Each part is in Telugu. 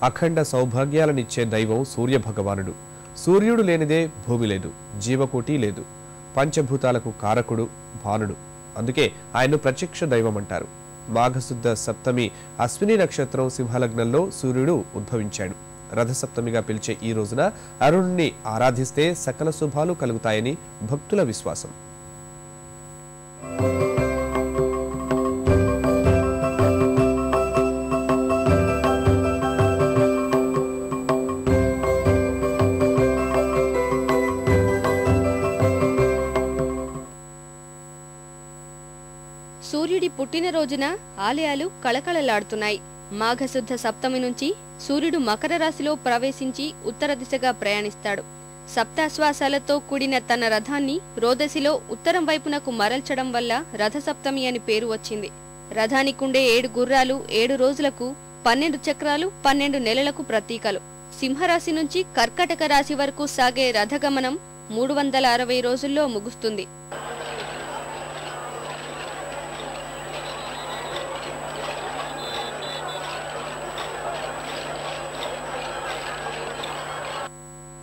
అఖండ సౌభాగ్యాలనిచ్చే దైవం సూర్యభగవానుడు. సూర్యుడు లేనిదే భూమి లేదు, జీవకోటి లేదు. పంచభూతాలకు కారకుడు భానుడు. అందుకే ఆయన్ను ప్రత్యక్ష దైవం అంటారు. మాఘశుద్ధ సప్తమి అశ్విని నక్షత్రం సింహలగ్నంలో సూర్యుడు ఉద్భవించాడు. రథసప్తమిగా పిలిచే ఈ రోజున అరుణుణ్ణి ఆరాధిస్తే సకల శుభాలు కలుగుతాయని భక్తుల విశ్వాసం. సూర్యుడి పుట్టినరోజున ఆలయాలు కళకళలాడుతున్నాయి. మాఘశుద్ధ సప్తమి నుంచి సూర్యుడు మకర రాశిలో ప్రవేశించి ఉత్తర దిశగా ప్రయాణిస్తాడు. సప్తాశ్వాసాలతో కూడిన తన రథాన్ని రోదసిలో ఉత్తరం వైపునకు మరల్చడం వల్ల రథసప్తమి అని పేరు వచ్చింది. రథానికుండే 7 గుర్రాలు 7 రోజులకు, 12 చక్రాలు 12 నెలలకు ప్రతీకలు. సింహరాశి నుంచి కర్కాటక రాశి వరకు సాగే రథగమనం 360 రోజుల్లో ముగుస్తుంది.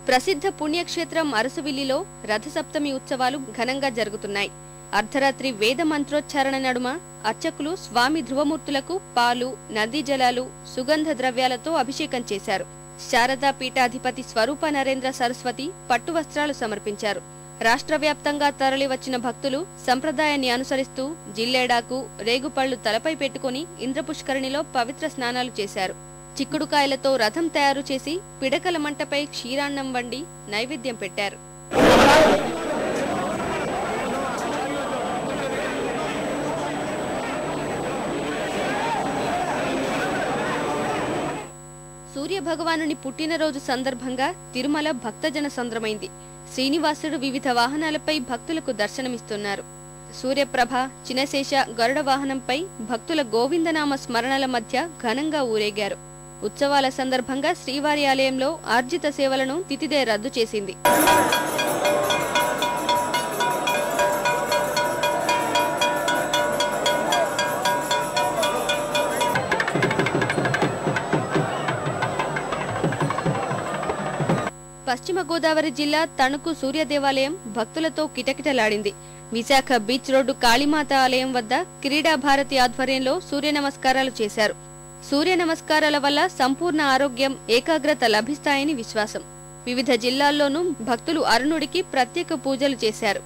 ప్రసిద్ధ పుణ్యక్షేత్రం అరసవిల్లిలో రథసప్తమి ఉత్సవాలు ఘనంగా జరుగుతున్నాయి. అర్ధరాత్రి వేద మంత్రోచ్చారణ నడుమ అర్చకులు స్వామి ధ్రువమూర్తులకు పాలు, నదీ జలాలు, సుగంధ ద్రవ్యాలతో అభిషేకం చేశారు. శారదా పీఠాధిపతి స్వరూప నరేంద్ర సరస్వతి పట్టు వస్త్రాలు సమర్పించారు. రాష్ట్ర వ్యాప్తంగా తరలివచ్చిన భక్తులు సంప్రదాయాన్ని అనుసరిస్తూ జిల్లేడాకు, రేగుపళ్లు తలపై పెట్టుకుని ఇంద్రపుష్కరిణిలో పవిత్ర స్నానాలు చేశారు. చిక్కుడుకాయలతో రథం తయారు చేసి పిడకల మంటపై క్షీరాన్నం వండి నైవేద్యం పెట్టారు. సూర్యభగవానుని పుట్టినరోజు సందర్భంగా తిరుమల భక్తజన సంద్రమైంది. శ్రీనివాసుడు వివిధ వాహనాలపై భక్తులకు దర్శనమిస్తున్నారు. సూర్యప్రభ, చినశేష, గరుడ వాహనంపై భక్తుల గోవిందనామ స్మరణల మధ్య ఘనంగా ఊరేగారు. ఉత్సవాల సందర్భంగా శ్రీవారి ఆలయంలో ఆర్జిత సేవలను తితిదే రద్దు చేసింది. పశ్చిమ గోదావరి జిల్లా తణుకు సూర్య దేవాలయం భక్తులతో కిటకిటలాడింది. విశాఖ బీచ్ రోడ్డు కాళీమాత ఆలయం వద్ద క్రీడా భారతి ఆధ్వర్యంలో సూర్య నమస్కారాలు చేశారు. సూర్య నమస్కారాల వల్ల సంపూర్ణ ఆరోగ్యం, ఏకాగ్రత లభిస్తాయని విశ్వాసం. వివిధ జిల్లాల్లోనూ భక్తులు అరుణుడికి ప్రత్యేక పూజలు చేశారు.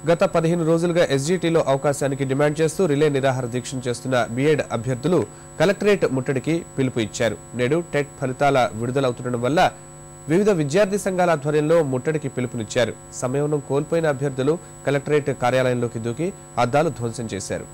గత 15 రోజులుగా ఎస్జీటీలో అవకాశానికి డిమాండ్ చేస్తూ రిలే నిరాహార దీక్షను చేస్తున్న బీఎడ్ అభ్యర్థులు కలెక్టరేట్ ముట్టడికి పిలుపు ఇచ్చారు. నేడు టెట్ ఫలితాల విడుదలవుతుండడం వల్ల వివిధ విద్యార్థి సంఘాల ఆధ్వర్యంలో ముట్టడికి పిలుపునిచ్చారు. సమయం కోల్పోయిన అభ్యర్థులు కలెక్టరేట్ కార్యాలయంలోకి దూకి అద్దాలు ధ్వంసం చేశారు.